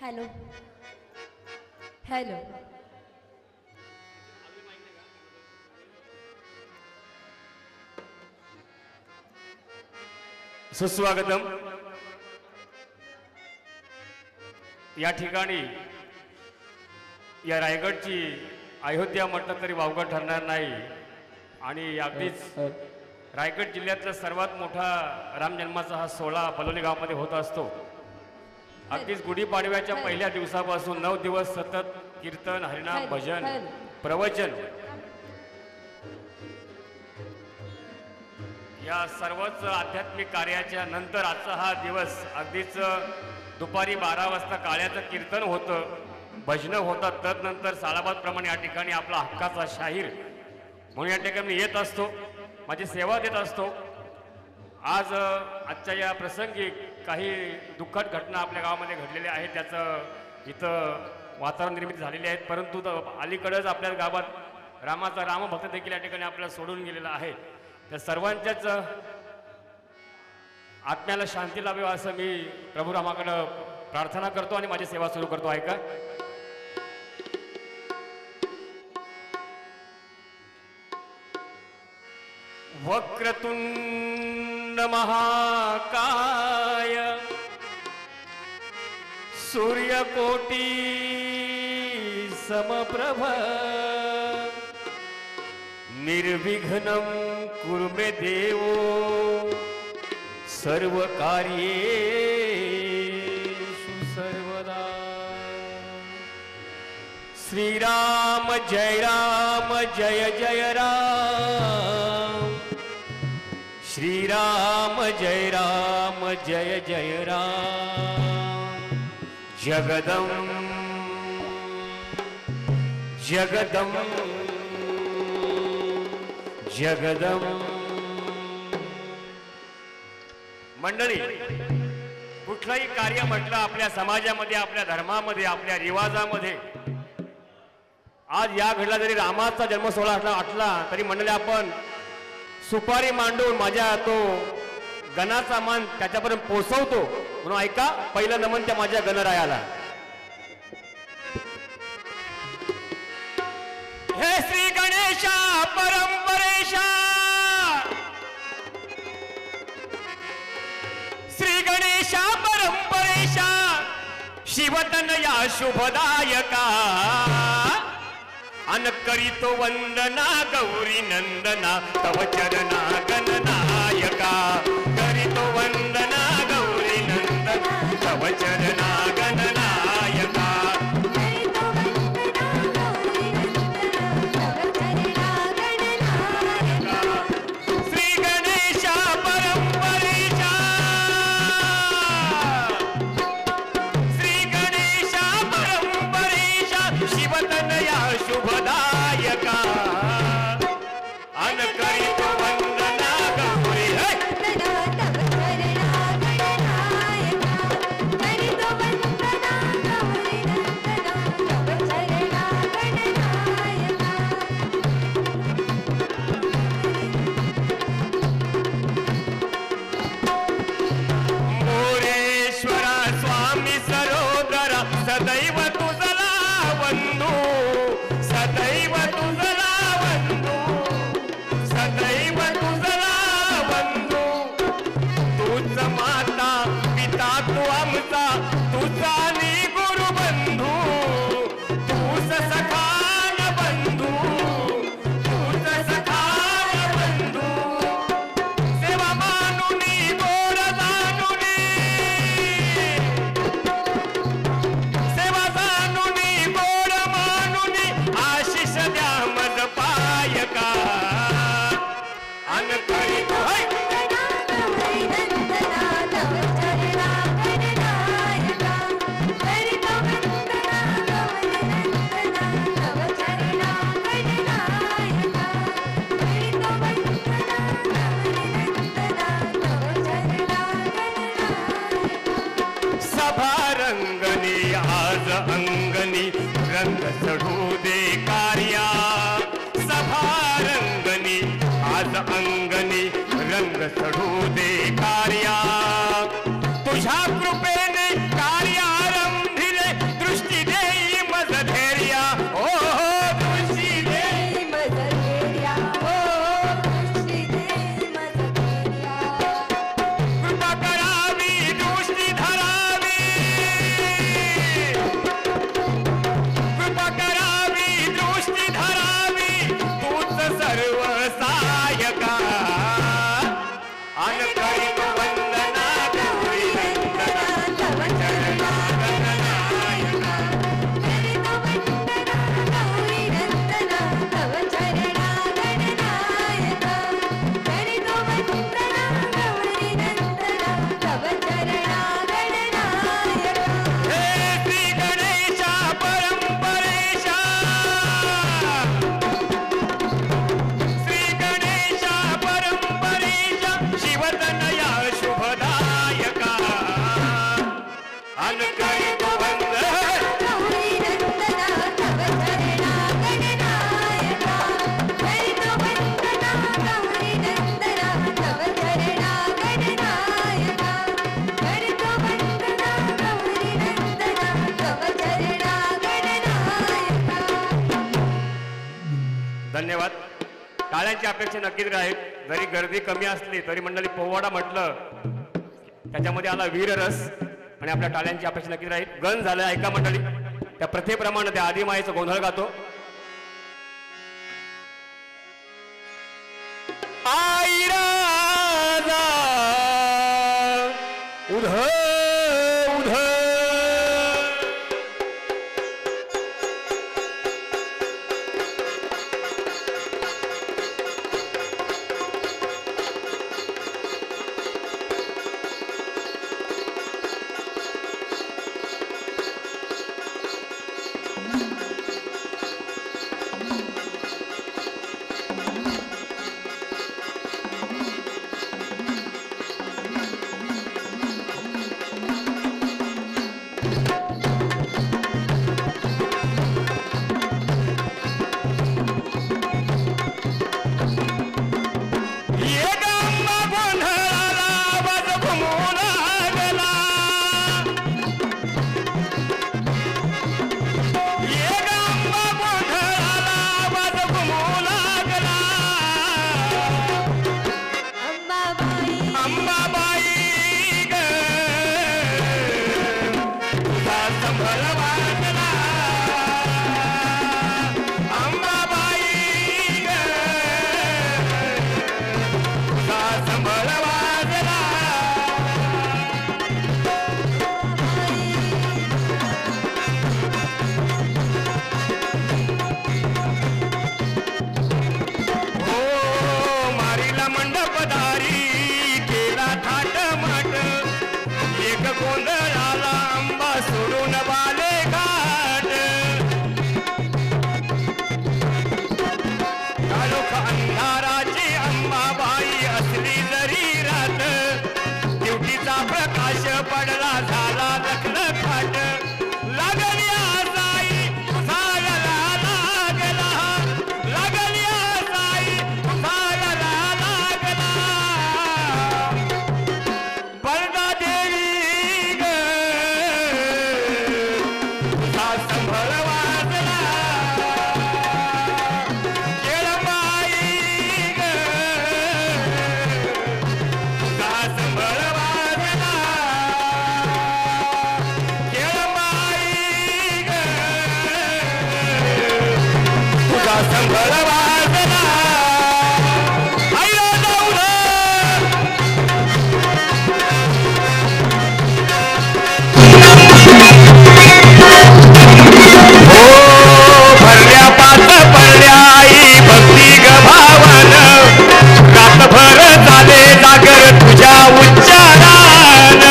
Hello hello सुस्वागतम. या ठिकाणी या रायगडची अयोध्या म्हटलं तरी वावगं ठरणार नाही आणि अगदीच रायगड जिल्ह्यातला सर्वात मोठा राम जन्माचा हा सोहळा बलोली गावामध्ये होत असतो. अगदीच गुढीपाडव्याच्या पहिल्या दिवसापासून 9 दिवस सतत कीर्तन, हरिनाम, भजन, प्रवचन या सर्वच आध्यात्मिक कार्याच्या नंतर आजचा हा दिवस अगदीच दुपारी 12 वाजता काळ्याचं कीर्तन होतं, भजनं होतात. तदनंतर सालाबादप्रमाणे या ठिकाणी आपला हक्काचा शाहीर म्हणून या ठिकाणी येत असतो, माझी सेवा देत असतो. आज आजच्या या प्रसंगी काही दुःखद घटना आपल्या गावामध्ये घडलेल्या आहेत, त्याचं इथं वातावरण निर्मिती झालेली आहेत. परंतु अलीकडंच आपल्या गावात रामाचा रामभक्त देखील या ठिकाणी आपल्याला सोडून गेलेला आहे. त्या सर्वांच्याच आत्म्याला शांती लावावी असं मी प्रभू रामाकडं प्रार्थना करतो आणि माझी सेवा सुरू करतो. ऐका. वक्रतुंड महाकाय सूर्यकोटी समप्रभ निर्विघ्नं कुरु मे देवो सर्व कार्येषु सर्वदा. श्रीराम जय जय राम, श्रीराम जय जय राम. जगदं जगदं जगदं. मंडळी, कुठलंही कार्य म्हटलं आपल्या समाजामध्ये, आपल्या धर्मामध्ये, आपल्या रिवाजामध्ये, आज या घडला जरी रामाचा जन्म सोहळा आटला तरी मंडळी आपण सुपारी मांडून माझ्या तो गणाचा मान त्याच्यापर्यंत पोचवतो. म्हणून ऐका, पहिलं नमन त्या माझ्या गणरायाला. हे श्री गणेशा परंपरेशा, श्री गणेशा परंपरेशा, शिवतनया शुभदायका, अन करीतो वंदना गौरी नंदना तव चरणा गणनायका. करीतो वंदना गौरी नंदना तव चरणा गणनायका. श्री गणेशा परंपरेशा, श्री गणेशा परंपरेशा, शिवतनया शुभदायका, अन करीतो वंदना गौरी मोरेश्वरा स्वामी सरोदरा, सदैव तुझला वंदू, सदैव तुझला वंदू, सदैव तुझला वंदू. तूच माता पिता तू आमचा, तुझा नि गुरु बंधू, तूच सखान बंधू, तूच सखान बंधू. सेवा मानुनी गोड जानुनी, सेवा जानुनी गोड मानुनी, आशिष द्या मज पायका. अन करीतो सभा रंगनी आज अंगनी, रंग चढू दे कार्या. सभा रंगनी आज अंगनी, रंग चढू दे कार्या. तुझ्या कृपेने कार्यारंभिले टाळ्यांची अपेक्षा नक्कीच राहील. जरी गर्दी कमी असली तरी मंडळी पोवाडा म्हटलं त्याच्यामध्ये आला वीररस आणि आपल्या टाळ्यांची अपेक्षा नक्कीच राहील. गण झालं ऐका मंडळी, त्या प्रथेप्रमाणे त्या आदिमायेचा गोंधळ गातो. आई राजा उध उध पडला झाला लखलखाट लागल्या साई उसाळला लागला लागल्या साई उसाळला लागला बळदा देवी ग तुझा संभळ वाजला केळबाई ग तुझा संभळ संभळ वाजला आयो जाऊन हो भरल्या पाच पडल्या आई भक्ती ग भावन रातभर झाले जागर तुझ्या उच्चारान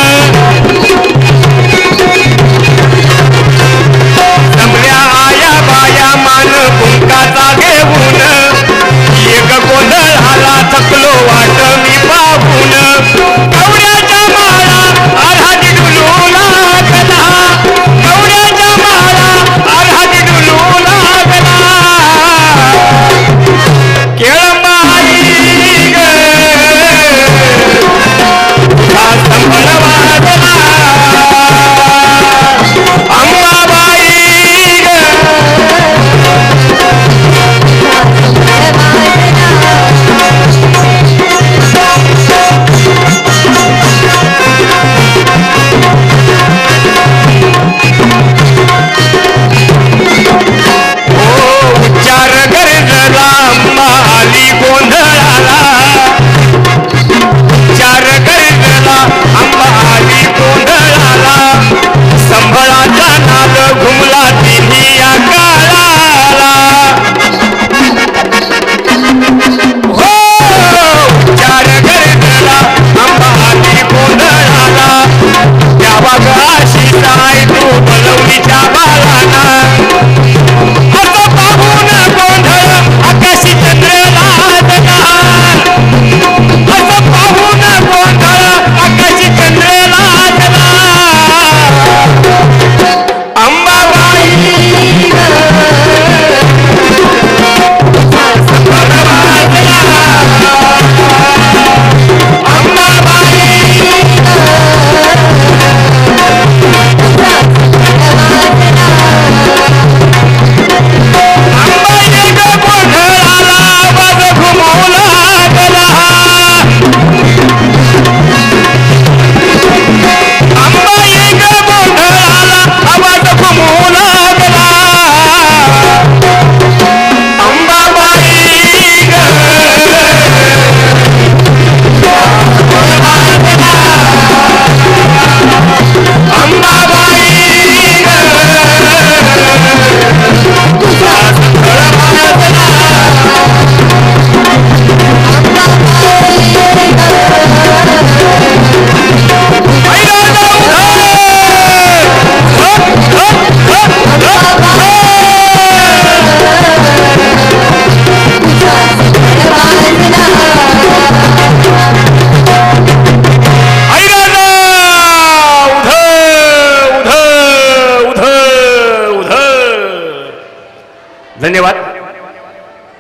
जमल्या आया बाया मान कुंकाचा घेऊन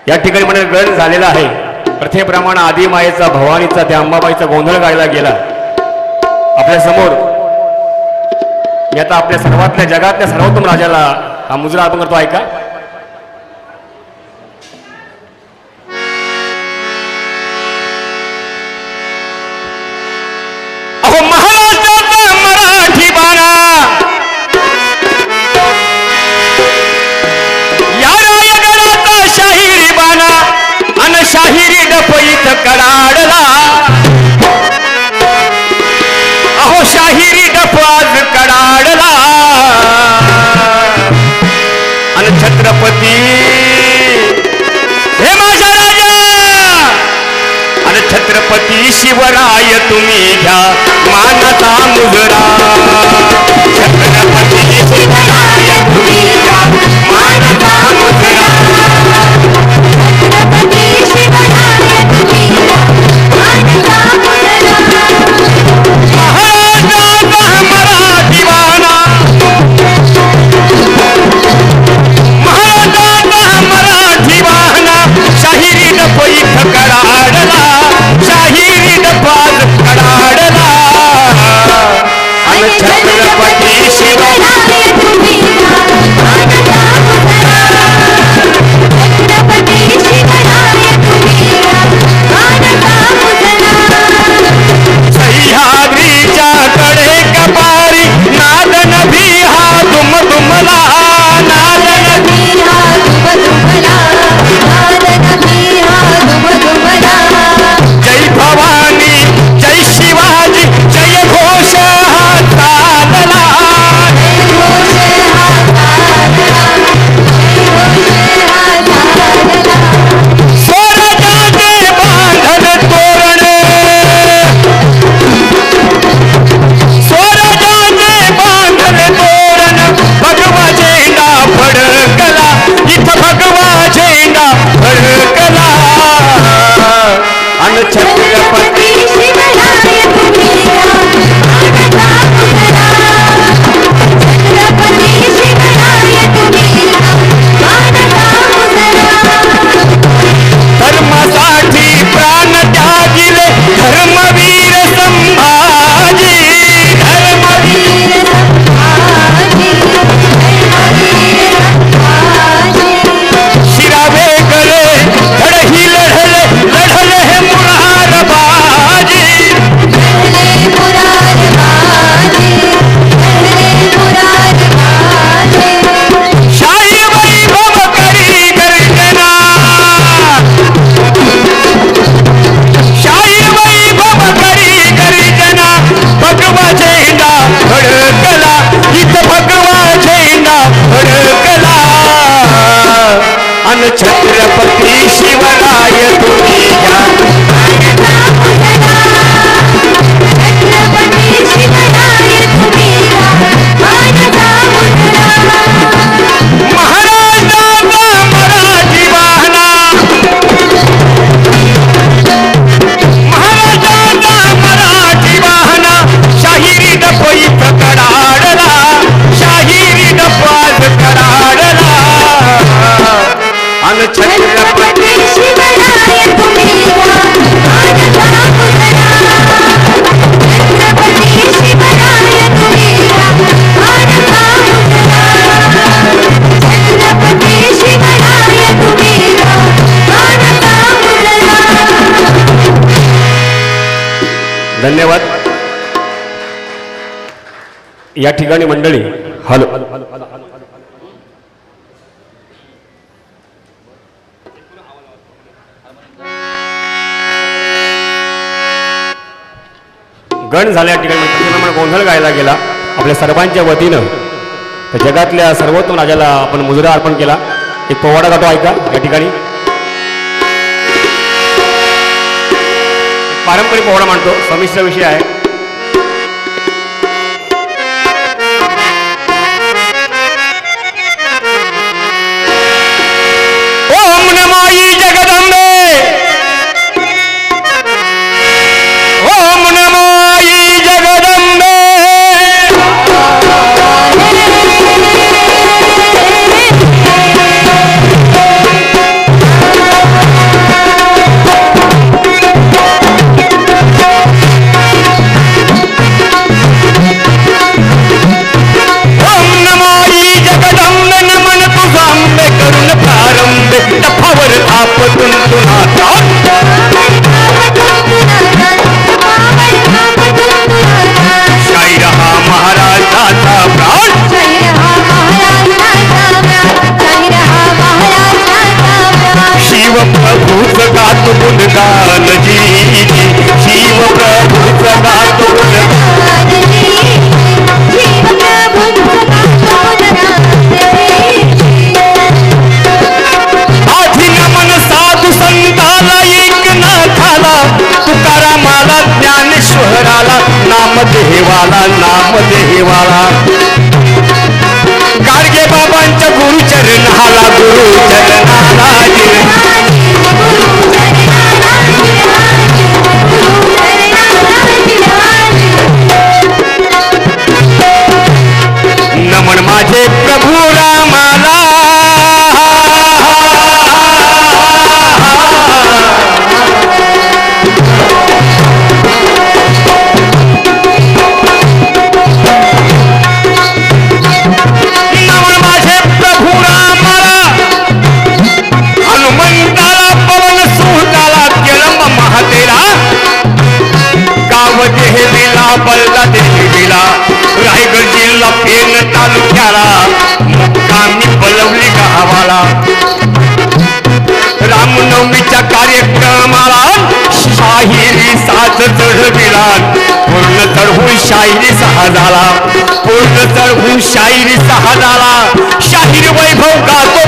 या ठिकाणी म्हणजे गण झालेला आहे. प्रथेप्रमाणे आदिमायेचा भवानीचा त्या अंबाबाईचा गोंधळ गायला गेला. आपल्या समोर मी आता आपल्या सर्वातल्या जगातल्या सर्वोत्तम राजाला हा मुजरा अर्पण करतो. ऐका. अहो महाराष्ट्राचा मराठी बाणा या रायगडाचा शाहिरी बाणा अन शाहिरी डपईत कडाडला. अहो शाहिरी डप आज कडाडला अन छत्रपती हे माझा राजा अन छत्रपती शिवराय तुम्ही घ्या मानाचा मुजरा. छत्रपती शिवराय तुम्ही घ्या मानाचा मुजरा. छत्रपती शिवराय तुम्ही घ्या मानाचा मुजरा. महाराजाचा मराठी बाणा महाराजाचा मराठी बाणा शाहिरी डपईत कडाडला. शाहिरी डपाल कडाडला आणि छत्रपती शिवराय तुम्ही घ्या मानाचा मुजरा. छत्रपती शिवराय तुम्ही घ्या मानाचा मुजरा. सह्याद्रीच्या कडे कपारी नादन बिहा दुम दुमला. नादन बिहा दुम दुमला. नादन बिहा दुम दुमला. जय भवानी जय शिवाजी जय घोष हा चालला. जय घोष हा चालला. जय घोष हा चालला. स्वराज्याचे बांधन तोरण स्वराज्याचे बांधन तोरण भगवा झेंडा फडकला. इथं भगवा झेंडा फडकला अन छत्रपती शिवराय तुम्ही घ्या मानाचा मुजरा. छत्रपती शिवराय तुम्ही घ्या मानाचा मुजरा. धर्मासाठी प्राण त्यागिले धर्मवीर संभाजी. धर्मवीर संभाजी. धर्मवीर संभाजी. शिरावे गळे धडही लढले लढले हे मुरार बाजी. लढले मुरार बाजी. लढले मुरार बाजी. शाही वैभव करी गर्जना. शाही वैभव करी गर्जना. भगवा झेंडा फडकला. इथं भगवा झेंडा फडकला अन छत्रपती शिवराय तुम्ही घ्या मानाचा मुजरा. छत्रपती शिवराय तुम्ही घ्या मानाचा मुजरा. महाराजाचा मराठी बाणा महाराजाचा मराठी बाणा शाहिरी डपईत कडाडला. शाहिरी डपाल कडाडला अन छत्रपती शिवराय तुम्ही घ्या मानाचा मुजरा. छत्रपती शिवराय तुम्ही घ्या मानाचा मुजरा. छत्रपती शिवराय तुम्ही घ्या मानाचा मुजरा. धन्यवाद. या ठिकाणी मंडळी हॅलो गण झाल्या ठिकाणी गोंधळ गायला गेला. आपल्या सर्वांच्या वतीनं तर जगातल्या सर्वोत्तम राजाला आपण मुजरा अर्पण केला. एक पोवाडा गातो. ऐका. या ठिकाणी पारंपरिक पोवाडा मांडतो. संमिश्र विषय आहे. ओम नमाई जगदंबे. ओम नमाई जगदंबे. झाला नामदेवाला नामदेवाला गाडगे बाबांच्या गुरुचरणाला गुरुचरणाला नमन माझे प्रभू रामाला नमन माझे प्रभू रामाला हनुमंताला पवन सुताला केळंब महातेला गाव देवीला बल्ला देवीला रायगड जिल्हा पेन तालुक्याला मुक्कामी पलवली गावाला रामनवमीच्या कार्यक्रमाला शाहिरी साज चढविला पूर्ण चढवून शाहिरी सहा झाला पूर्ण चढवून शाहिरी सहा झाला शाहीर वैभव गातो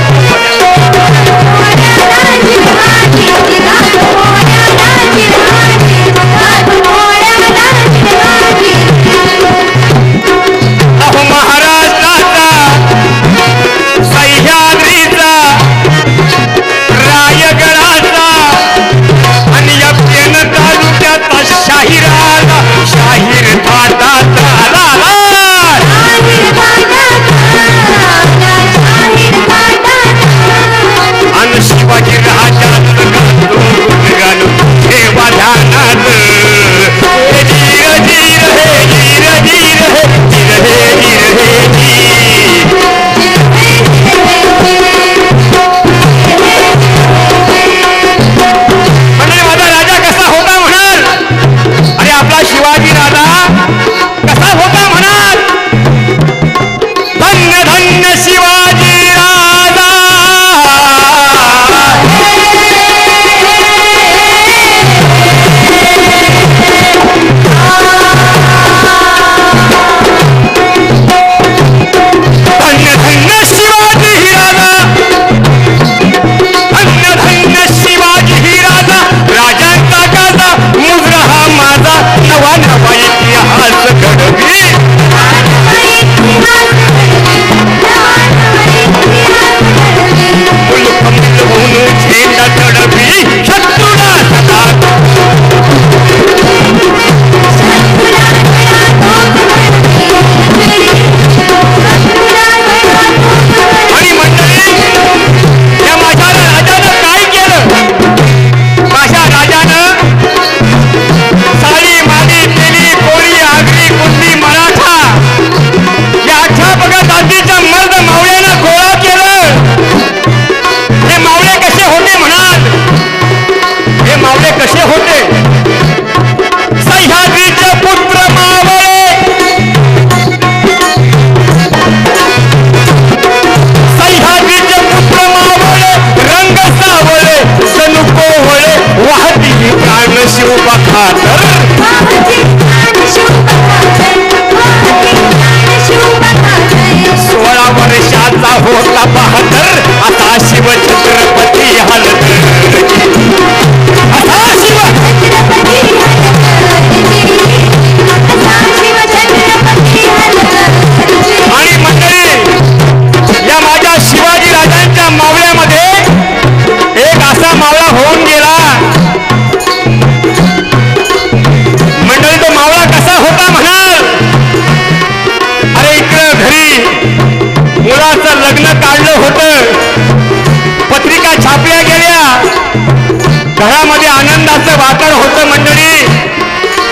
घरामध्ये आनंदाचं वातावरण होतं मंडळी.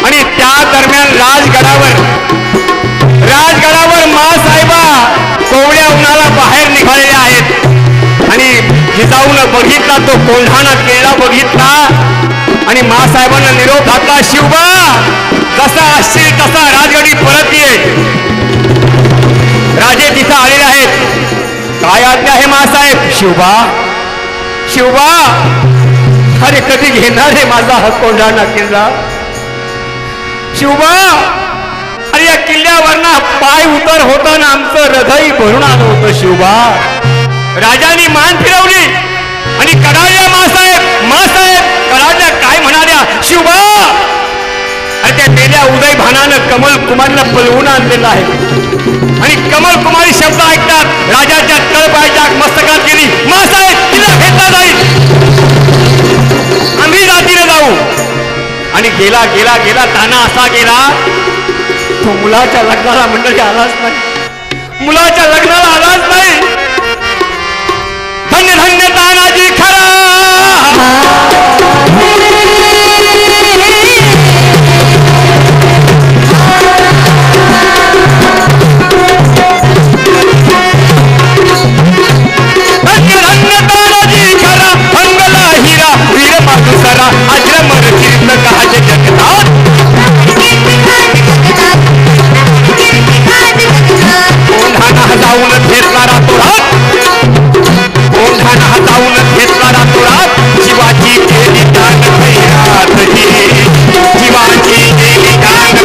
आणि त्या दरम्यान राजगडावर मासाहेबा कोवळ्या उन्हाला बाहेर निघालेल्या आहेत आणि जिजाऊन बघितला, तो कोल्हाणा किल्ला बघितला आणि मासाहेबांना निरोप घातला, शिवबा जसा असशील तसा राजगडी परत ये. राजे तिथं आलेले आहेत. काय आज्ञा आहे मासाहेब? शिवबा शिवबा, अरे कधी घेणार आहे माझा हा कोल्हाणा किल्ला? शिवबा, अरे या किल्ल्यावरना पाय उतर होताना आमचं हृदय भरून आलं होतं. शिवबा, राजांनी मान फिरवली आणि कडाळल्या मासाहेब कडाळल्या काय म्हणाल्या? शिवबा, अरे त्या मेल्या उदय कमल कुमारीला पलवून आणलेलं आहे आणि कमल कुमारी शब्द ऐकतात राजाच्या तळपायाच्या मस्तकात गेली मासाहेब तिला भेटला जाईल आम्ही जातीने जाऊ आणि गेला गेला गेला ताना असा गेला तो मुलाच्या लग्नाला मंडळी आलाच नाही मुलाच्या लग्नाला आलाच नाही धन्य धन्य तानाजी खरा धन्य धन्य तानाजी खरा अंगला हिरा वीर मातुसरा अजरमर कीर्त काज जगतात कोंढाणा जाऊन घेतला रातोरात कोंढाणा जाऊन घेतला रातोरात शिवाजी केली दान भैयात शिवाजी केली दान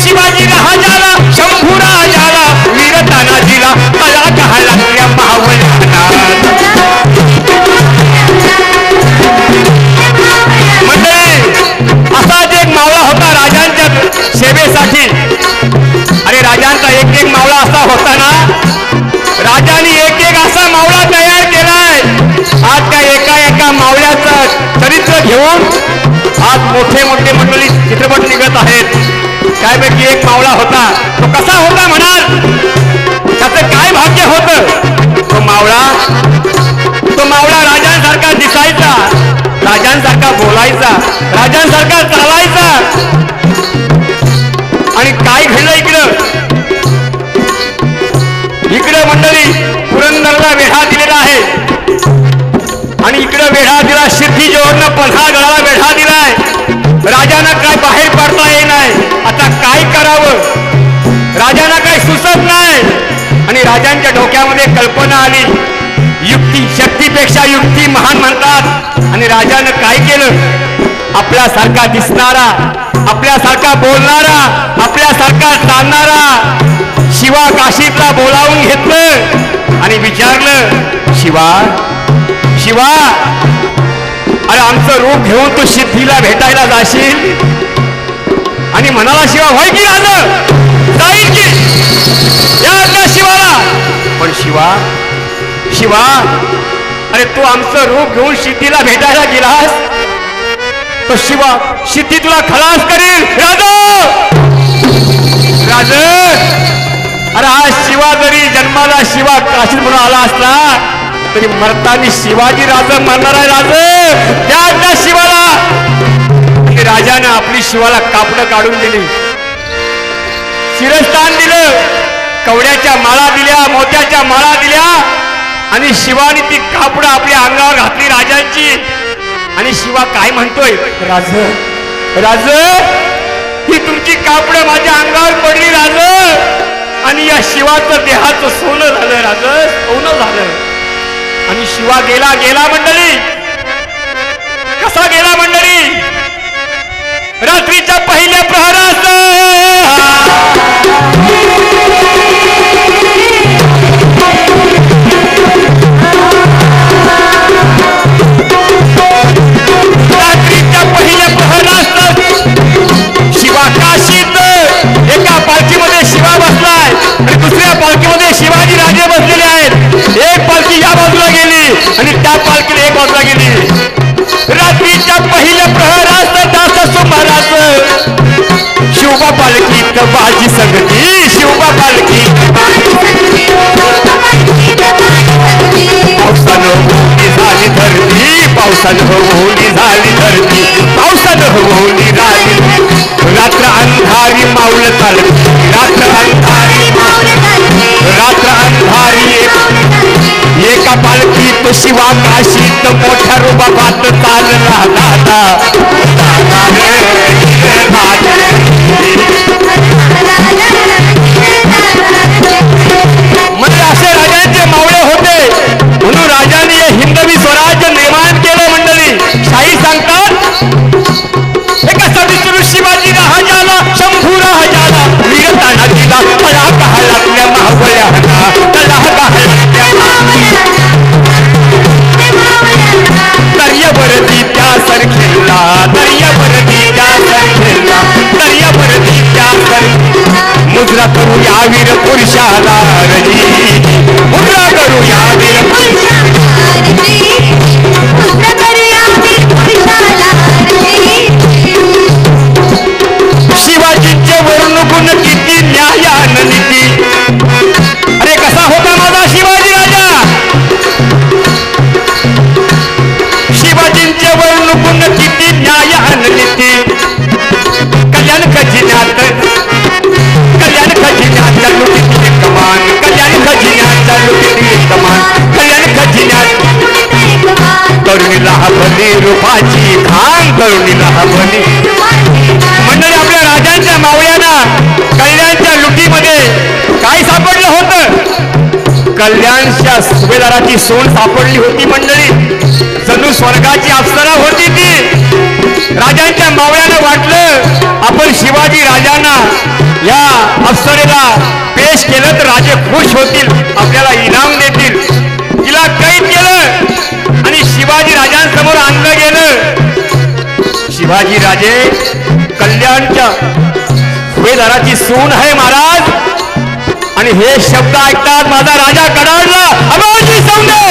शिवाजी राजाला शंभू राजाला वीर तानाजीला तळा कहाळ्यातल्या मावळ्यांना असाच एक मावळा होता राजांच्या सेवेसाठी अरे राजांचा एक एक मावळा असा होता ना राजाने एक एक असा मावळा तयार केलाय आज त्या एका एका मावळ्याचं चरित्र घेऊन आज मोठे मोठे मंडळी चित्रपट निघत आहेत त्यापैकी एक मावळा होता तो कसा होता म्हणाल त्याचं काय भाग्य होतं तो मावळा राजांसारखा दिसायचा राजांसारखा बोलायचा राजांसारखा चालायचा आणि काय घडलं इकडं मंडळी पुरंदरला वेढा दिलेला आहे आणि इकडं वेढा दिला सिद्धी जोडनं पन्हाळगडाला वेढा दिलाय राजांना काय बाहेर पडता येणार आता काय करावं राजांना काय सुचत नाही आणि राजांच्या डोक्यामध्ये कल्पना आली युक्ती शक्तीपेक्षा युक्ती महान म्हणतात आणि राजानं काय केलं आपल्यासारखा दिसणारा आपल्यासारखा बोलणारा आपल्यासारखा चालणारा शिवा काशीतला बोलावून घेतलं आणि विचारलं शिवा शिवा अरे आमचं रूप घेऊन तू सिद्धीला भेटायला जाशील आणि म्हणाला शिवा होय की राजा जाईल की या शिवाला पण शिवा अरे तू आमचं रूप घेऊन सिद्धीला भेटायला गेलास तो शिवा सिद्धी तुला खलास करील राज अरे हा शिवा जरी जन्माला शिवा काशीत म्हणून आला असला तरी मरतानी शिवाजी राजा मरणार आहे राज त्या शिवाला राजाने आपली शिवाला कापडं काढून दिली शिरस्थान दिलं कवड्याच्या माळा दिल्या मोत्याच्या माळा दिल्या आणि शिवाने ती कापडं आपल्या अंगावर घातली राजांची आणि शिवा काय म्हणतोय राज ही तुमची कापडं माझ्या अंगावर पडली राज आणि या शिवाचं देहाचं सोनं झालं राज सोनं झालं आणि शिवा गेला मंडळी कसा गेला मंडळी रात्रीच्या पहिल्या प्रहरात शिवा काशीत एका पालखीमध्ये शिवा बसलाय आणि दुसऱ्या पालखीमध्ये शिवाजी राजे बसलेले आहेत एक पालखी या बाजूला गेली आणि त्या पालखीला एक बाजूला गेली रात्रीच्या पहिल्या प्रहरात दास सुमारास शिवबा पालखीत बाजी संगती शिवबा पालखी पावसानं होली झाली धरती पावसानं होली झाली धरती पावसानं होली झाली रात्र अंधारी माऊल चालती रात्र अंधारी एका पालखीत शिवा काशीत मोठ्या रूपात चालला दादा म्हणजे असे राजांचे मावळे होते म्हणून राजाने हिंदवी स्वराज्य निर्माण केलं मंडळी शाही सांगतात एका सविष्णू शिवाजी राजाला शंभू राजाला वीर तानाजीला तळा कहाळ्यातल्या मावळ्यांना तळा कहाळ्यातल्या कमान कल्याण खजिन्यात तरुणीला हवली रूपाची खान तरुणीला हवली मंडळी आपल्या राजांच्या मावळ्यांना कल्याणच्या लुटीमध्ये काय सापडलं होतं कल्याणच्या सुभेदाराची सोन सापडली होती मंडळी जणू स्वर्गाची अप्सरा होती ती राजांच्या मावळ्यानं वाटलं आपण शिवाजी राजांना या अप्सरेला पेश केलं तर राजे खुश होतील आपल्याला इनाम देतील तिला कैद केलं आणि शिवाजी राजांसमोर आणलं गेलं शिवाजी राजे कल्याणच्या सुभेदाराची सून आहे महाराज आणि हे शब्द ऐकतात माझा राजा कडाडला अबाजी सौंदर्य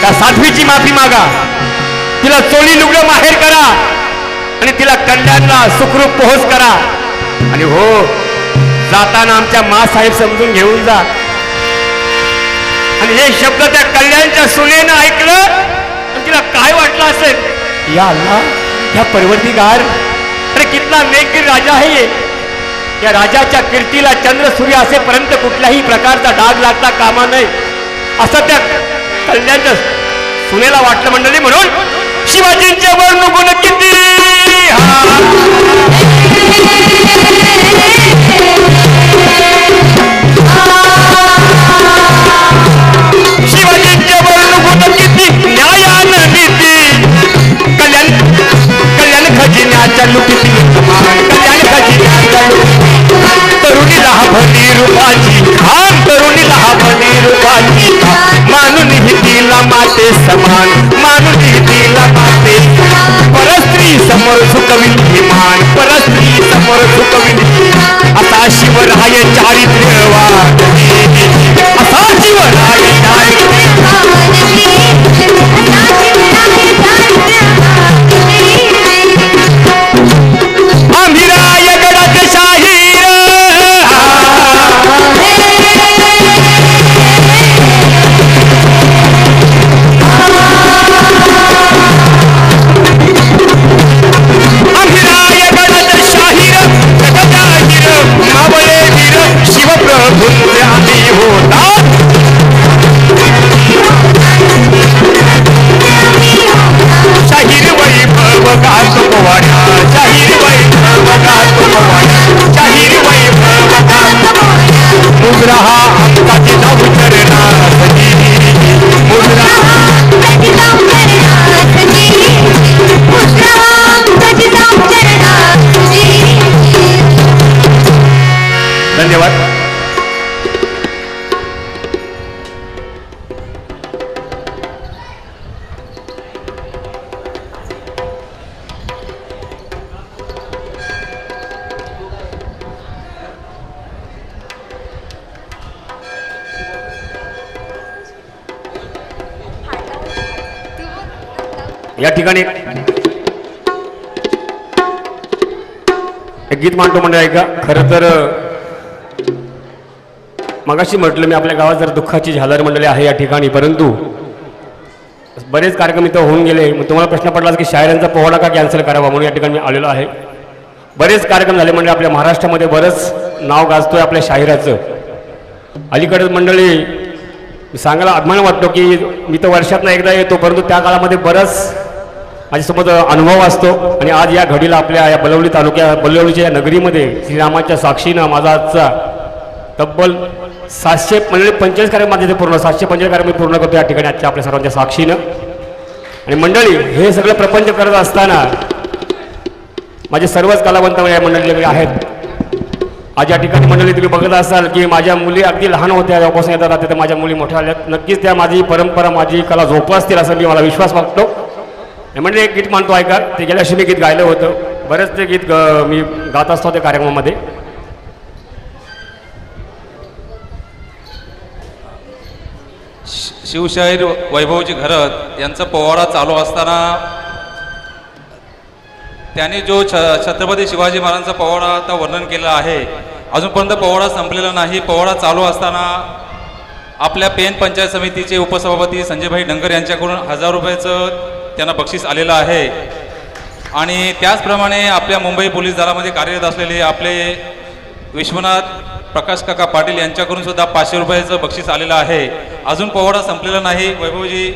त्या साध्वीची माफी मागा तिला चोळी लुगडं माहेर करा आणि तिला कल्याणला सुखरूप पोहोच करा आणि हो जाताना आमच्या मासाहेब समजून घेऊन जा आणि हे शब्द त्या कल्याणच्या सुनेनं ऐकलं आणि तिला काय वाटलं असेल या अल्लाह या परवरदिगार अरे कितना नेकगीर राजा आहे ये या राजाच्या कीर्तीला चंद्र सूर्य असेपर्यंत कुठल्याही प्रकारचा डाग लागता कामा नये असं त्या कल्याणच्या सुनेला वाटलं मंडळी म्हणून शिवाजींच्या वर्णगुण किती शिवाजींच्या वर्णगुण किती न्यायानं नीती कल्याण खजिन्याच्या लुटीतील कल्याण खजिन्याच्या तरुणीला हवली रूपाची खान तरुणीला हवली रूपाची मानून ही तिला माते समान मानून ही तिला माते परस्त्री समोर झुकविली मान परस्त्री समोर झुकविली असा शिवराय चारित्र्यवान असा शिवराय आंबिराय गडाचे शाहीर शिवप्रभूंचे आम्ही होता शाहीर वैभव गातो पोवाड्या शाहीर वैभव गातो पोवाड्या शाहीर वैभव गातो मुद्रा हा आमकाची जाऊ चरणासजी मुद्रा धन्यवाद या ठिकाणी एक गीत मांडतो म्हणजे ऐका खरं तर मगाशी म्हटलं मी आपल्या गावात जर दुःखाची झालर मंडळी आहे या ठिकाणी परंतु बरेच कार्यक्रम इथं होऊन गेले मग तुम्हाला प्रश्न पडला की शायरांचा पोवाडा का कॅन्सल करावा म्हणून या ठिकाणी मी आलेलो आहे बरेच कार्यक्रम झाले म्हणजे आपल्या महाराष्ट्रामध्ये बरंच नाव गाजतोय आपल्या शाहिराचं अलीकडे मंडळी सांगायला अभिमान वाटतो की मी तर वर्षातनं एकदा येतो परंतु त्या काळामध्ये बरंच माझ्यासोबत अनुभव असतो आणि आज या घडीला आपल्या या बलवली तालुक्या बलवलीच्या या नगरीमध्ये श्रीरामाच्या साक्षीनं माझा आजचा तब्बल 745 कार्यक्रम माझे पूर्ण 745 कार्यक्रम पूर्ण करतो या ठिकाणी आजच्या आपल्या सर्वांच्या साक्षीनं आणि मंडळी हे सगळं प्रपंच करत असताना माझे सर्वच कलावंत या मंडळी आहेत आज या ठिकाणी मंडळी तुम्ही बघत असाल की माझ्या मुली अगदी लहान होत्या जेव्हापासून येतात राहते तर माझ्या मुली मोठ्या आल्यात नक्कीच त्या माझी परंपरा माझी कला जोपासतील असं मी मला विश्वास वाटतो म्हणजे एक गीत मानतो ऐका ते गेल्या वर्षी मी गीत गायलं होतं बरेच ते गीत मी गात असतो त्या कार्यक्रमामध्ये शिवशाहीर वैभवजी घरत यांचा पोवाडा चालू असताना त्यांनी जो छत्रपती शिवाजी महाराजांचा पोवाडा आता वर्णन केलं आहे अजूनपर्यंत पोवाडा संपलेला नाही पोवाडा चालू असताना आपल्या पेन पंचायत समितीचे उपसभापती संजयभाई डंगर यांच्याकडून 1000 रुपयाचं त्यांना बक्षीस आलेलं आहे आणि त्याचप्रमाणे आपल्या मुंबई पोलीस दलामध्ये कार्यरत असलेले आपले विश्वनाथ प्रकाश काका पाटील यांच्याकडून सुद्धा 500 रुपयाचं बक्षीस आलेलं आहे. अजून पोवाडा संपलेला नाही. वैभवजी,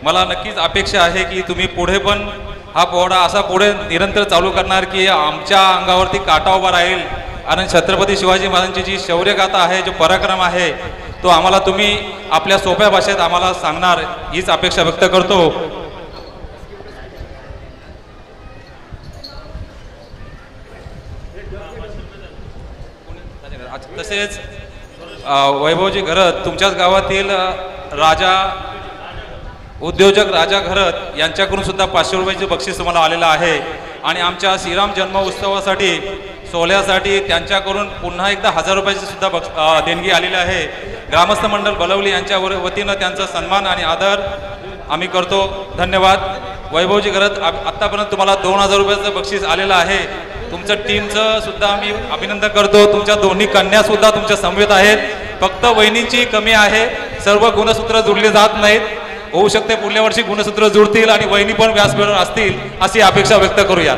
मला नक्कीच अपेक्षा आहे की तुम्ही पुढे पण हा पोवाडा असा पुढे निरंतर चालू करणार की आमच्या अंगावरती काटा उभा राहील. आणि छत्रपती शिवाजी महाराजांची जी शौर्यगाथा आहे, जो पराक्रम आहे, तो आम्हाला तुम्ही आपल्या सोप्या भाषेत आम्हाला सांगणार, हीच अपेक्षा व्यक्त करतो. तसेच वैभवजी घरत, तुमच्याच गावातील राजा उद्योजक राजा घरत यांच्याकडून सुद्धा 500 रुपयाचे बक्षीस तुम्हाला आलेलं आहे. आणि आमच्या श्रीराम जन्म उत्सवासाठी सोहळ्यासाठी त्यांच्याकडून पुन्हा एकदा 1000 रुपयाची सुद्धा देणगी आलेली आहे. ग्रामस्थ मंडळ बलवली यांच्या वतीनं त्यांचा सन्मान आणि आदर आम्ही करतो. धन्यवाद. वैभवजी घरत, आत्तापर्यंत तुम्हाला 2000 रुपयाचं बक्षीस आलेलं आहे. तुमचं टीमचं सुद्धा आम्ही अभिनंदन करतो. तुमच्या दोन्ही कन्या सुद्धा तुमच्या समवेत आहेत. फक्त वहिनींची कमी आहे. सर्व गुणसूत्र जुळले जात नाहीत. होऊ शकते पुढल्या वर्षी गुणसूत्र जुळतील आणि वहिनी पण व्यासपीठावर असतील, अशी अपेक्षा व्यक्त करूया.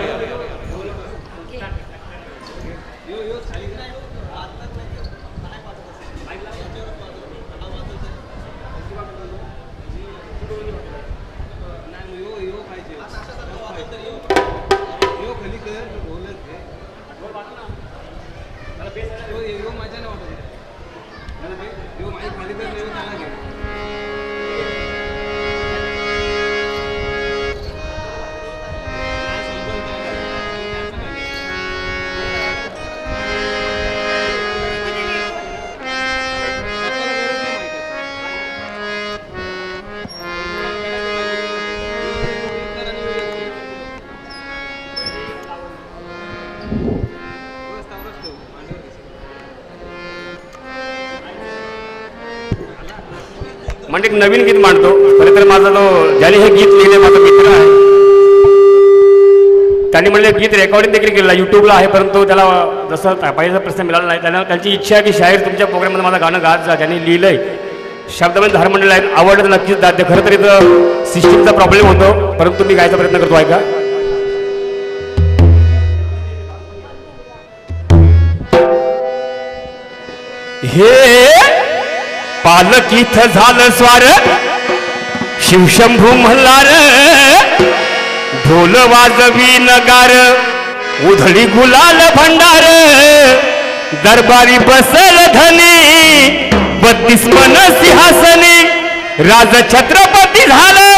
म्हणजे एक नवीन गीत मांडतो. खरं तर माझा जो ज्याने हे गीत लिहिले माझा मित्र आहे, त्यांनी म्हणले गीत रेकॉर्डिंग देखील केलेलं यूट्यूबला आहे, परंतु त्याला जसं पाहिजे प्रश्न मिळाला नाही. त्यांना त्यांची इच्छा आहे की शाहीर तुमच्या प्रोग्राममध्ये माझं गाणं गात जा. ज्यांनी लिहिलंय शब्दामध्ये धार म्हणलेलं आहे, आवडलं तर नक्कीच दाद दे. खरं तर इथं सिस्टीमचा प्रॉब्लेम होतो, परंतु मी गायचा प्रयत्न करतो. ऐका. हे पालक इथं झालं स्वार, शिवशंभू मल्हार, ढोल वाजवी नगार, उधळी गुलाल भंडार, दरबारी बसल धनी, 32 मन सिंहासनी, राज छत्रपती झालं,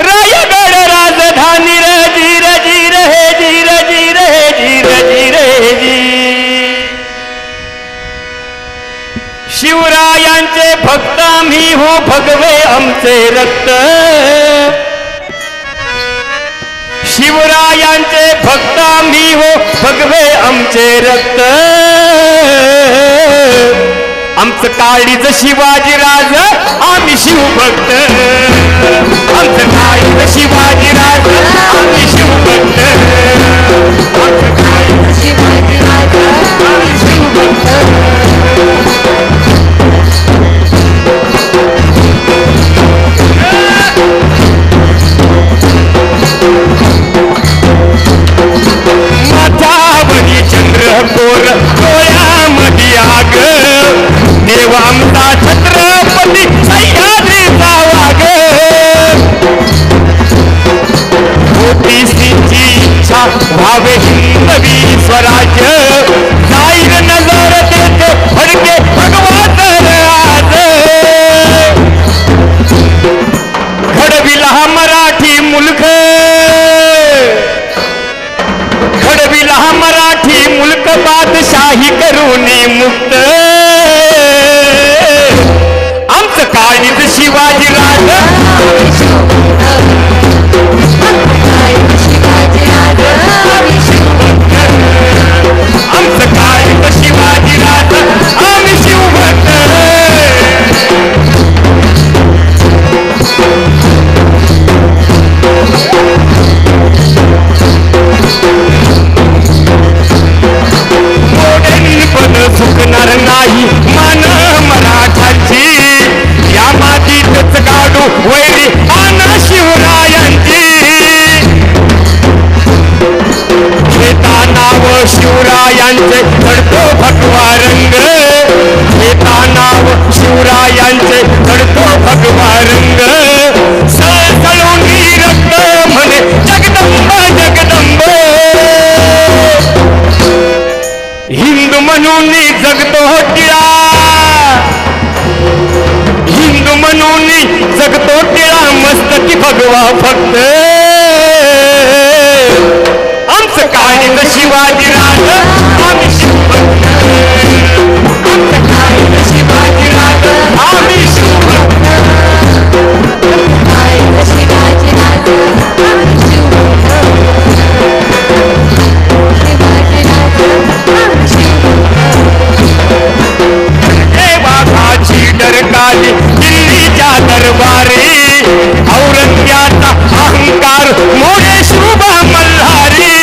रायगड राजधानी रे. जीर जीर हे जीर जीर हे जीर जीर हे जी. शिवरायांचे भक्त आम्ही हो, भगवे आमचे रक्त. शिवरायांचे भक्त आम्ही हो, भगवे आमचे रक्त. आमचं काळीच शिवाजीराज, आम्ही शिवभक्त. आमचं काळीच शिवाजीराज, आम्ही शिवभक्त. आमचं काळीच शिवाजीराज, आम्ही शिवभक्त. माथ्यावरी चंद्रकोर, डोळ्यामध्ये आग, देव आमचा छत्रपती सह्याद्रीचा वाघ. ओबीसीची इच्छा व्हावे हिंदवी स्वराज्य, जाईल नजर देते फडके वाजवा फक्त आमचं काळीज शिवाजी राज आम्ही शिवभक्त आमचं काळीज शिवाजी राज आम्ही शिवभक्त काळीज शिवाजी राज आम्ही शिवभक्त शिवाजी राज आम्ही शिवभक्त वाघाची डरकाली दिल्लीच्या दरबारी औरंग्याचा अहंकार मोठे शुभा मल्हारी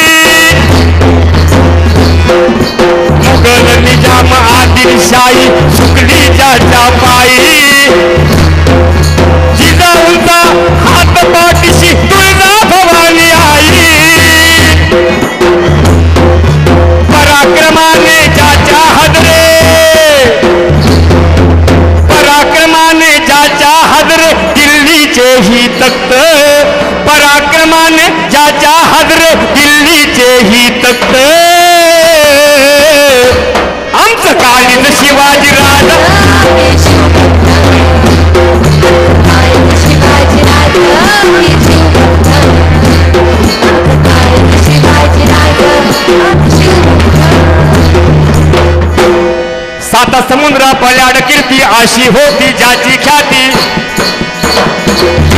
मुघल निजाम आदिलशाही सुकलीच्या पायी जिजाऊंचा हात पाठीशी तुळजा भवानी आई पराक्रमाने ज्याच्या हदरे पराक्रमाने ज्याच्या हदरे दिल्लीचे ही तख्त पराक्रमाने ज्याच्या हदरे दिल्लीचे ही तख्त आमचं काळीज शिवाजी राज शिवाजी राज शिवाजी राज साता समुद्र पल्याड कीर्ती अशी होती ज्याची ख्याती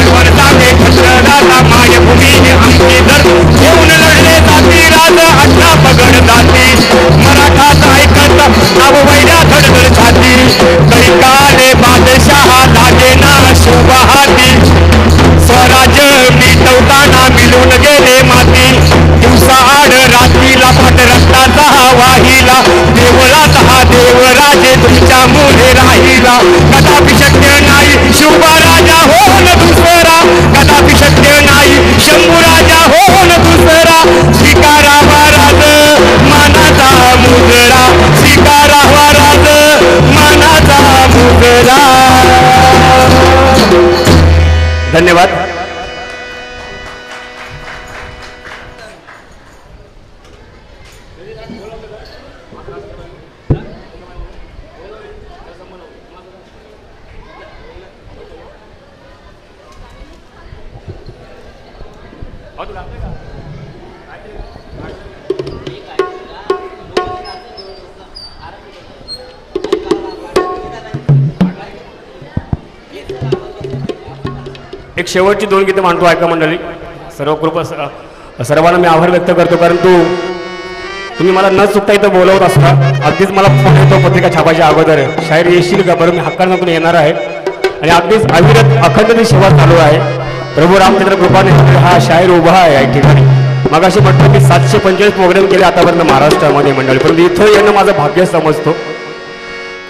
वर्षाने छत्रराजा मायभूमी आमची दर घेऊन लढले जाती राज अठरा पगड जाती मराठात ऐकत नाव वैऱ्या धडधड छाती कैकाले बादशाह लागे ना शुभहाती स्वराज्य मिटवताना मिळून गेले माती दिवसाआड रात्रीला पाट रक्ताचा वाहिला देवळात हा देवराजे तुमच्या मुले राहिला कदापि शक्य नाही शिवबा राजा हो न दुसरा कदापि शक्य नाही शंभू राजा हो न दुसरा स्वीकारावा राज मानाचा मुजरा स्वीकारावा राज मानाचा मुजरा धन्यवाद एक शेवटची दोन गीतं मांडतो ऐका मंडळी सर्वांना मी आभार व्यक्त करतो परंतु तुम्ही मला न चुकता इथं बोलवत असता अगदीच मला फोन येतो पत्रिका छापायच्या अगोदर शाहीर येशील का बरं मी हक्कानं सांगून येणार आहे आणि अगदीच अविरत अखंड सेवा चालू आहे प्रभू रामचंद्र कृपाने हा शाहीर उभा आहे या ठिकाणी मग अशी म्हटलं की 745 प्रोग्राम केले आतापर्यंत महाराष्ट्रामध्ये मंडळी परंतु इथं येणं माझं भाग्य समजतो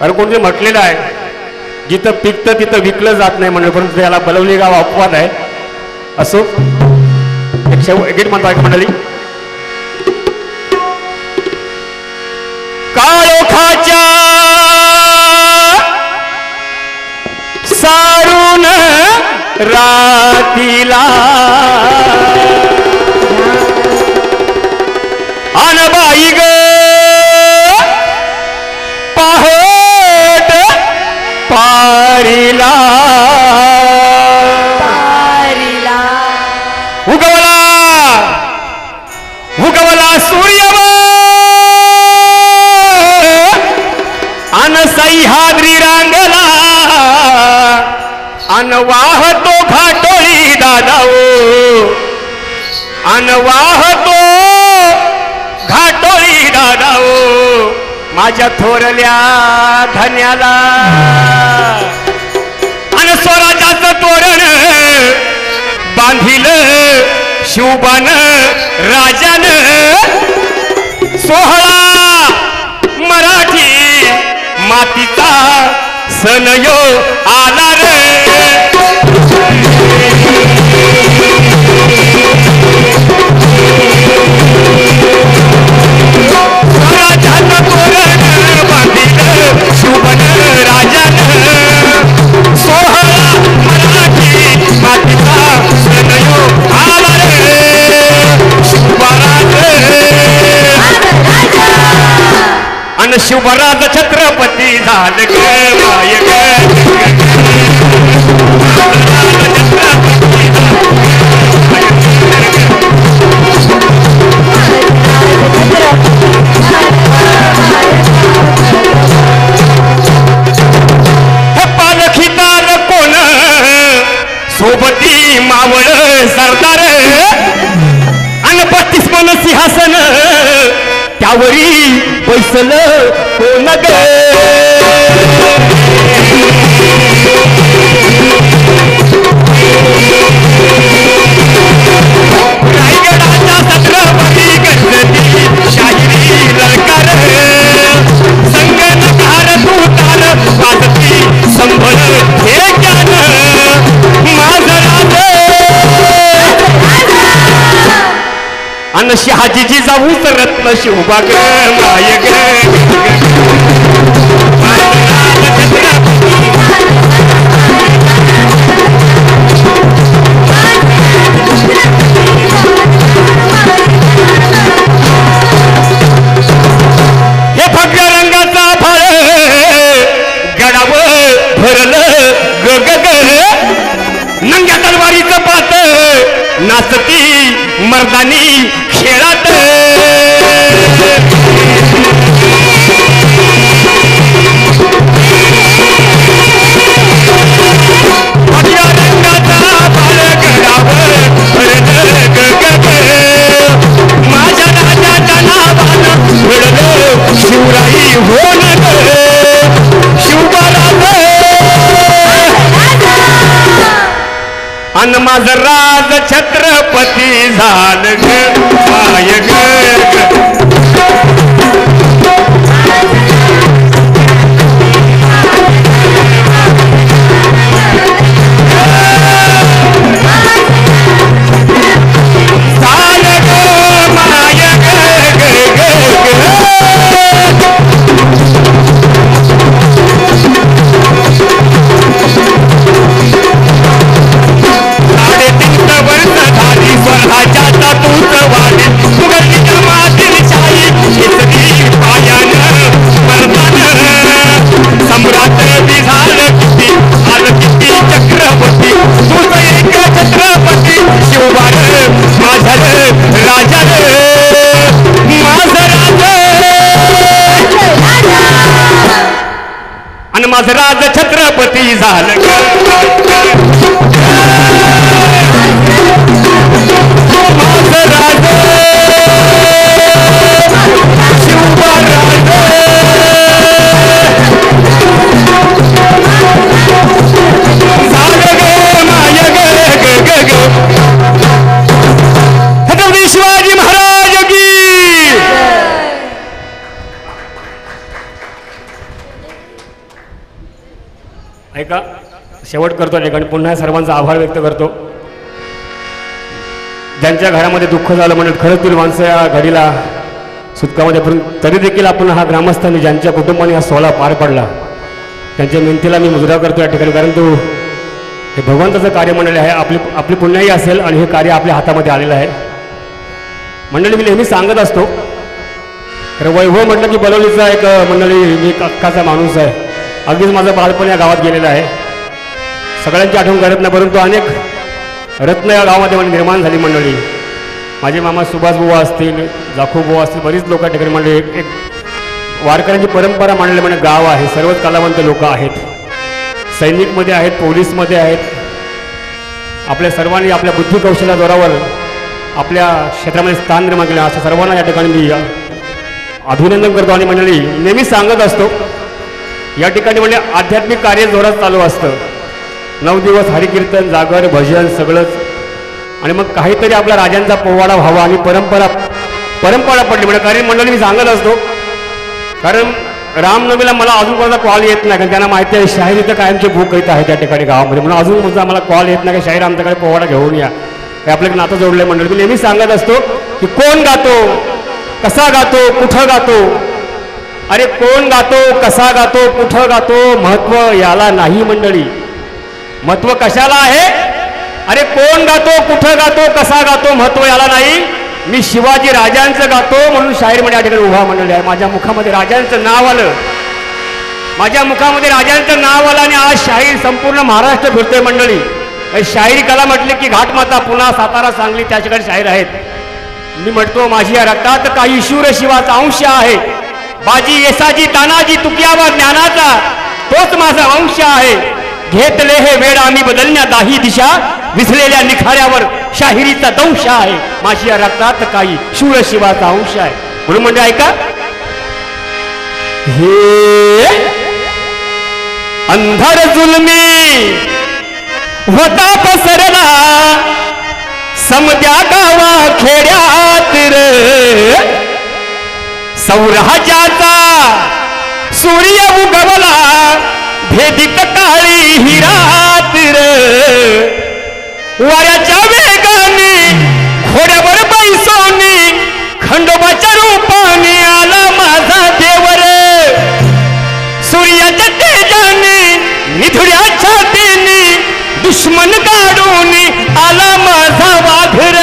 कारण कोणते म्हटलेलं आहे जिथं पिकतं तिथं विकलं जात नाही म्हणजे परंतु याला बलवली गाव अपवाद आहे असो एक गीत म्हणतो ऐका मंडळी काळोखाच्या सारून रातीला अनबाई ग पहाट पारीला उगवला सूर्य अन सह्याद्री रांगला अन वाहतो घाटोळी दादाओ अन वाहतो घाटोळी दादाओ माझ्या थोरल्या धन्याला अन स्वराजाचं तोरण बांधिल शिवबान राजान सोहळा मराठी मातीचा सण यो आला रे स्वराजाचं तोरण बांधिल शिवबान राजान सोहळा मराठी मातीचा सण यो आला रे अन शिवराज छत्रपती झाल ग माय ग सरदार अन 32 मन सिंहासन त्यावरी बैसल कोण ग रायगडाचा छत्रपती गणपती शाहिरी ललकार संगणकार तुतार वाजती संभळ हे ज्ञान माझं राज अन शहाजीची जाऊच रत्न शिवबाग माय ग हे भगव्या रंगाचा फळ गडावर भरलं ग ग ग नंग्या तलवारीचं पात नाचती मर्दानी खेळात भगव्या रंगाचा फळ गडावर भरलं ग ग ग माझ्या राजाच्या नावानं मिळलं शिवराई होण शिवबाराज अन माझं राज छत्रपती झालं ग माय ग झालं ग माय ग स्वराज्याचा तूच वाढ सुगंधीच्या मातील शाही घेतली पायानं मर्दानं सम्राट बिझाल किती आलं किती चक्रवर्ती तूच एक छत्रपती शिवबार माझं राजान माझं राज आणि माझं राज छत्रपती झालं माझं राज शिवबाराज झालं ग माय ग ग ग छत्रपती शिवाजी महाराज की ऐका शेवट करतो ठिकाणी पुन्हा सर्वांचा आभार व्यक्त करतो ज्यांच्या घरामध्ये दुःख झालं म्हणून खरंच ती माणसं या घडीला सुटकामध्ये तरी देखील आपण हा ग्रामस्थांनी ज्यांच्या कुटुंबाने हा सोहळा पार पडला त्यांच्या मेहनतीला मी मुजरा करतो या ठिकाणी कारण तो हे भगवंताचं कार्य मंडळी आहे आपली पुण्याही असेल आणि हे कार्य आपल्या हातामध्ये आलेलं आहे मंडळी मी नेहमी सांगत असतो तर वैभव म्हटलं की बलवलीचा एक मंडळी मी एक अक्काचा माणूस आहे अगदीच माझं बालपण या गावात गेलेलं आहे सगळ्यांची आठवण करत नाही परंतु अनेक रत्न या गावामध्ये मला निर्माण झाली मंडळी माझे मामा सुभाष बुवा असतील जाखू बुवा असतील बरीच लोक या ठिकाणी मंडळी एक वारकऱ्यांची परंपरा मांडलेलं म्हणजे गाव आहे सर्वच कलावंत लोक आहेत सैनिकमध्ये आहेत पोलीसमध्ये आहेत आपल्या सर्वांनी आपल्या बुद्धी कौशल्या जोरावर आपल्या क्षेत्रामध्ये स्थान निर्माण केलं असं सर्वांना या ठिकाणी मी अभिनंदन करतो आणि मंडळी नेहमी सांगत असतो या ठिकाणी म्हणजे आध्यात्मिक कार्य जोरात चालू असतं 9 दिवस हरिकीर्तन जागर भजन सगळंच आणि मग काहीतरी आपल्या राजांचा पोवाडा व्हावा आणि परंपरा पडली म्हणजे कारण मंडळी मी सांगत असतो कारण रामनवमीला मला अजून कोणाचा कॉल येत नाही कारण त्यांना माहिती आहे शाहीर इथं कायमची भूक येत आहे त्या ठिकाणी गावामध्ये म्हणून अजून मुद्दा मला कॉल येत नाही की शाहीर आमच्याकडे पोवाडा घेऊन या हे आपल्याकडे नातं जोडलं आहे मंडळी मी नेहमी सांगत असतो की कोण गातो कसा गातो कुठं गातो अरे कोण गातो कसा गातो कुठं गातो महत्व याला नाही मंडळी महत्व कशाला आहे अरे कोण गातो कुठं गातो कसा गातो महत्व याला नाही मी शिवाजी राजांचं गातो म्हणून शाहीर म्हणजे या ठिकाणी उभा मंडळी आहे माझ्या मुखामध्ये राजांचं नाव आलं माझ्या मुखामध्ये राजांचं नाव आलं आणि आज शाहीर संपूर्ण महाराष्ट्र फिरतोय मंडळी शाहिरी कला म्हटली की घाटमाता पुन्हा सातारा सांगली त्या ठिकाणी शाहीर आहेत मी म्हणतो माझी या रक्तात काही शूर शिवाचा अंश आहे बाजी येसाजी तानाजी तुकियावा ज्ञानाचा तोच माझा अंश आहे घेतले हे वेळ आम्ही बदलण्या दाही दिशा विझलेल्या निखाऱ्यावर शाहिरीचा दंश आहे. माझी या रक्तात काही शूर शिवाचा अंश आहे. म्हणून म्हणजे ऐका, हे अंधार जुलमी होता पसरला समद्या गावा खेड्यात रे. सौराज्याचा सूर्य उगवला भेदित काळी हिरात रे. वाऱ्याच्या वेगाने घोड्यावर बैसोनी खंडोबाच्या रूपाने आला माझा देवर. सूर्याच्या तेजाने निधुड्या छातीने दुश्मन काढून आला माझा वाघर.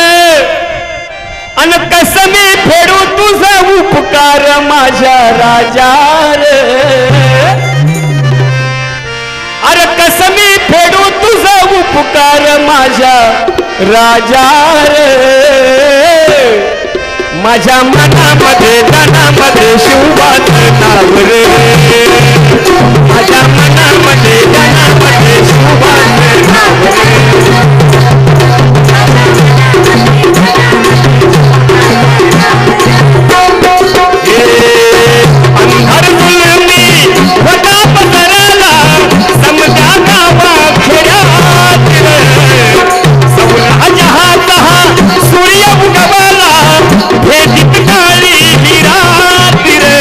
अन कसमी फेडू तुझा उपकार माझ्या राजा रे. अरे कसमी फेडू तुझा उपकार माझ्या राजा रे. माझ्या मनामध्ये जनामध्ये शिवाचं नाव रे. माझ्या मनामध्ये जनामध्ये शिवाचं नाव रे. अंधार जुलमी होता पसरला समद्या गावा खेड्यात रे. सौराज्याचा सूर्य उगवला भेदित काळी हिरात रे.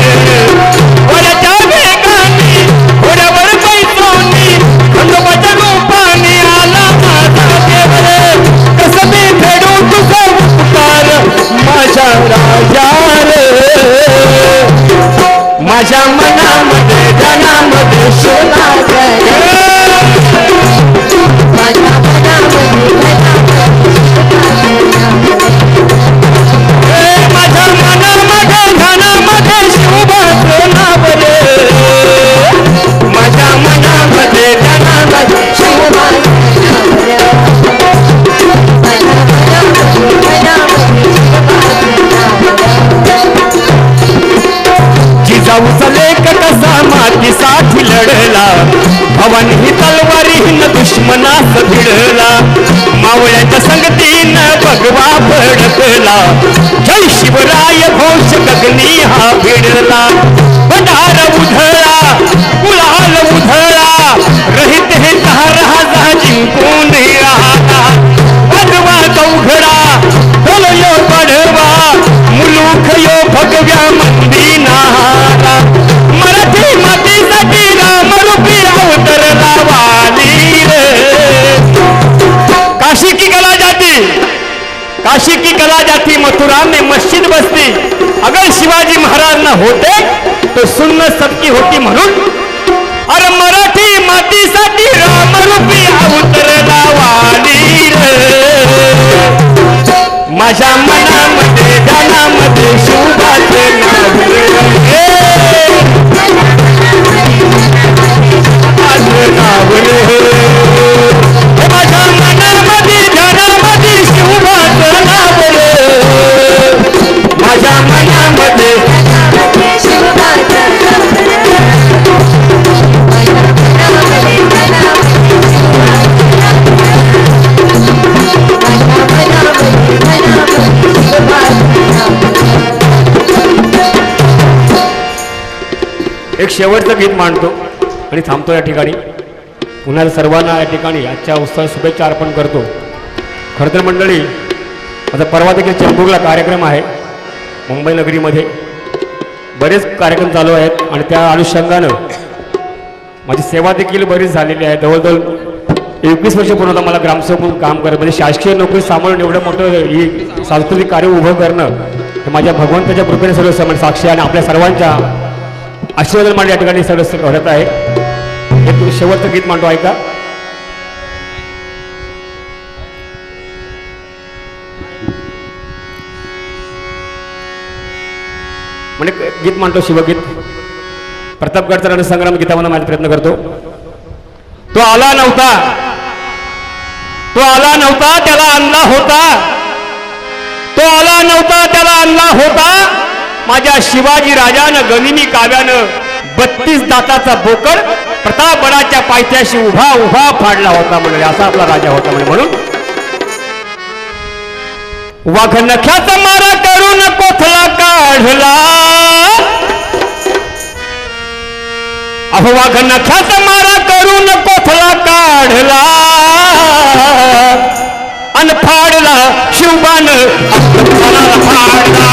वरच्या वेगाने घोड्यावर बैसोनी खंडोबाच्या रूपाने आला माझा देवर. कसं मी फेडू तुझा उपकार माझ्या राजा रे. माझ्या मनामध्ये जनामध्ये सोना माझ्या मनामध्ये माझ्या मनामध्ये धनामध्ये शिवबाचं नाव रे. माझ्या मनामध्ये धनामध्ये शिवबाचं जिजाऊचा लेख कसा मातीसाठी लढला. भवन ही तलवारी न दुश्मनास भिडला. मावळ्यांच्या संगतीनं भगवा भडकला. जय शिवराय घोष गगनी हा भिडला. बंडार उधळा गुलाल उधळा रहित हे राजा जिंकून राहता. भगवा चौघडा बोलयो पडवा मुलूख यो भगव्या मंदी नारा. मराठी मातीसाठी रामरूपी अवतरला वाली रे. काशी की कला जाती काशी की कला जाती मथुरा में मस्जिद बसती. अगर शिवाजी महाराज न होते तो सुन्नत सबकी होती. म्हणून अरे मराठी मातीसाठी रामरूपी अवतरला वाली रे. माझ्या मनामध्ये जनामध्ये शिवबाचं नाव रे. नाव रे. माझ्या मनामध्ये जनामध्ये शिवबाचं नाव रे. माझ्या मनामध्ये एक शेवटचं गीत मांडतो आणि थांबतो या ठिकाणी. पुन्हा सर्वांना या ठिकाणी आजच्या उत्सवात शुभेच्छा अर्पण करतो. खरं तर मंडळी, आता परवा देखील चेंबूरला कार्यक्रम आहे मुंबई नगरीमध्ये. बरेच कार्यक्रम चालू आहेत आणि त्या अनुषंगानं माझी सेवा देखील बरीच झालेली आहे. जवळजवळ 21 वर्ष पूर्ण मला ग्रामसेवक म्हणून काम करत, म्हणजे शासकीय नोकरी सांभाळून एवढं मोठं ही सांस्कृतिक कार्य उभं करणं हे माझ्या भगवंताच्या कृपेने सर्व समज साक्षी आणि आपल्या सर्वांच्या आशीर्वाद मान या ठिकाणी सदस्य घडत आहे. एक शेवटचं गीत मांडतो, ऐका. म्हणजे गीत मांडतो, शिवगीत. प्रतापगडचा रणसंग्राम गीतामध्ये माझा प्रयत्न करतो. तो आला नव्हता, तो आला नव्हता त्याला आणला होता, तो आला नव्हता त्याला आणला होता. माझ्या शिवाजी राजानं गनिमी काव्यानं 32 दाताचा बोकड प्रतापगडाच्या पायथ्याशी उभा उभा फाडला होता. म्हणजे असा आपला राजा होता. म्हणून वाघ नख्याचा मारा करून कोथळा काढला अहो वाघ नख्याचा मारा करून कोथळा काढला अन फाडला शिवबान फाडला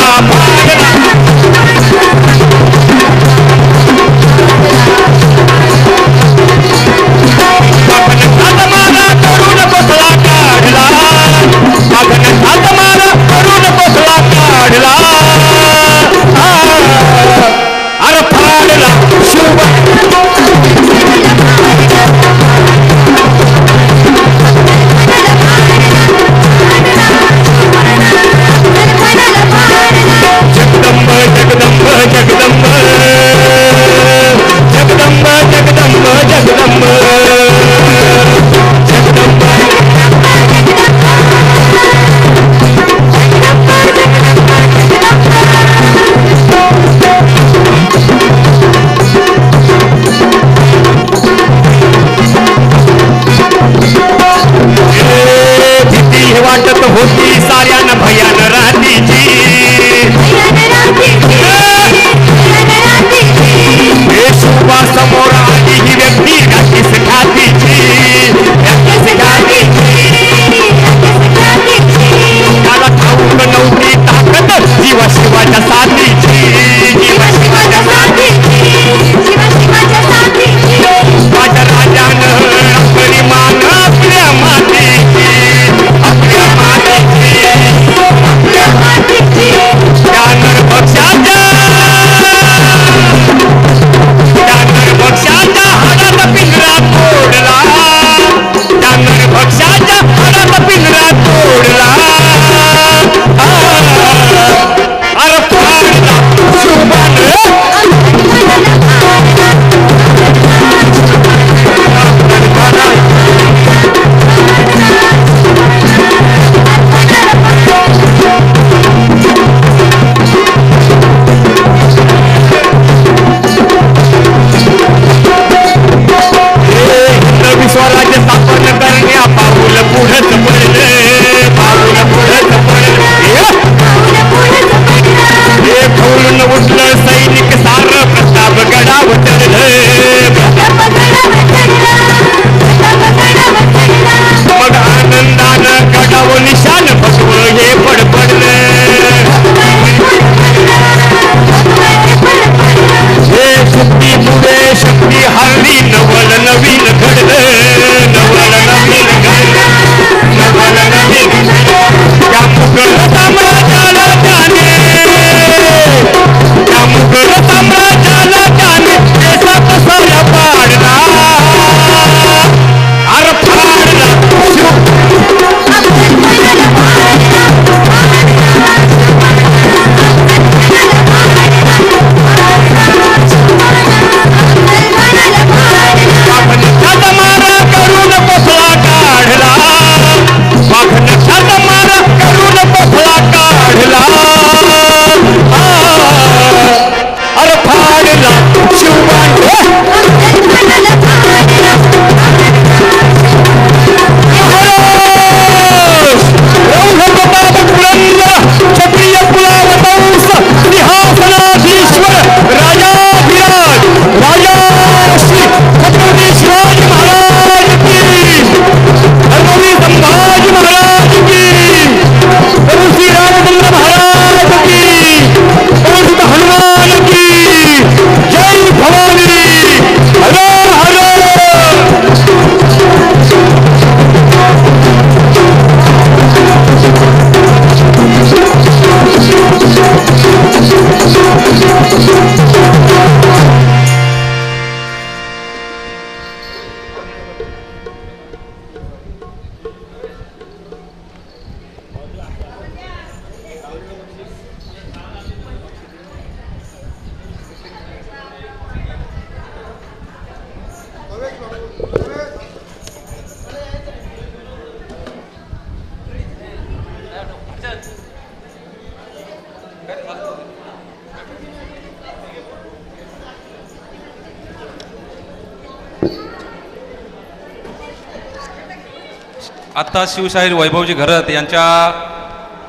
आत्ता शिवशाहीर वैभवजी घरत यांच्या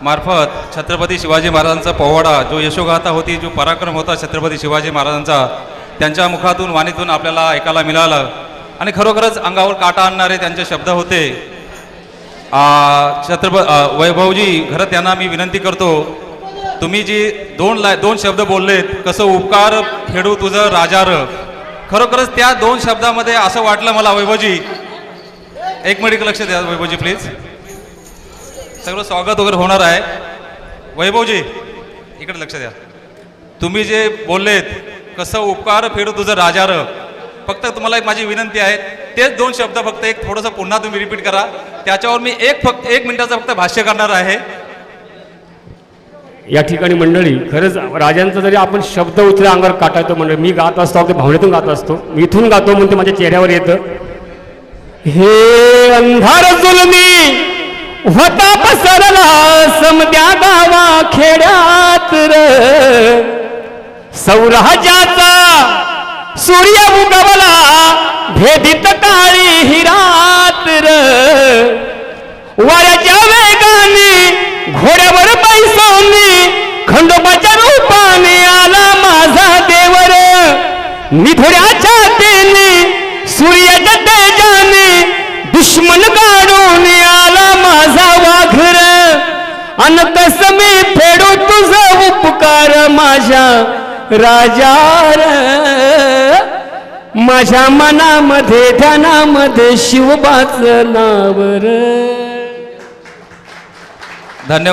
मार्फत छत्रपती शिवाजी महाराजांचा पोवाडा, जो यशोगाथा होती, जो पराक्रम होता छत्रपती शिवाजी महाराजांचा, त्यांच्या मुखातून वाणीतून आपल्याला ऐकायला मिळालं आणि खरोखरच अंगावर काटा आणणारे त्यांचे शब्द होते. वैभवजी खरं त्यांना मी विनंती करतो, तुम्ही जी दोन शब्द बोललेत, कसं उपकार फेडू तुझं राजार, खरोखरच त्या दोन शब्दामध्ये असं वाटलं मला. वैभवजी एक मिनिट लक्ष द्या वैभवजी प्लीज, सगळं स्वागत वगैरे होणार आहे. वैभवजी इकडे लक्ष द्या. तुम्ही जे बोललेत कसं उपकार फेडू तुझं राजार, फक्त तुम्हाला एक माझी विनंती आहे, तेच दोन शब्द फक्त एक थोडंसं पुन्हा तुम्ही रिपीट करा. त्याच्यावर मी एक मिनिटाचं फक्त भाष्य करणार आहे. या ठिकाणी मंडळी खरंच राजांचा जरी आपण शब्द उचला अंगावर काटायचो मंडळी, मी गात असतो अगदी भावनेतून गात असतो, मी इथून गातो म्हणून ते माझ्या चेहऱ्यावर येतं. हे अंधार जुलमी होता पसरला समद्या गावा खेड्यात र, सौराज्याचा सूर्य उगवला भेदित काळी हिरात र, वाऱ्याच्या वेगाने घोड्यावर बैसवली खंडोबाच्या रूपाने आला माझा देवर, निधुऱ्याच्या तेने सूर्याच्या तेजाने दुश्मन गाडून आला माझा वाघर, अन कसं मी फेडू तुझा उपकार माझ्या राजार, माझ्या मनामध्ये ध्यानामध्ये शिवबाचं नावर. धन्यवाद.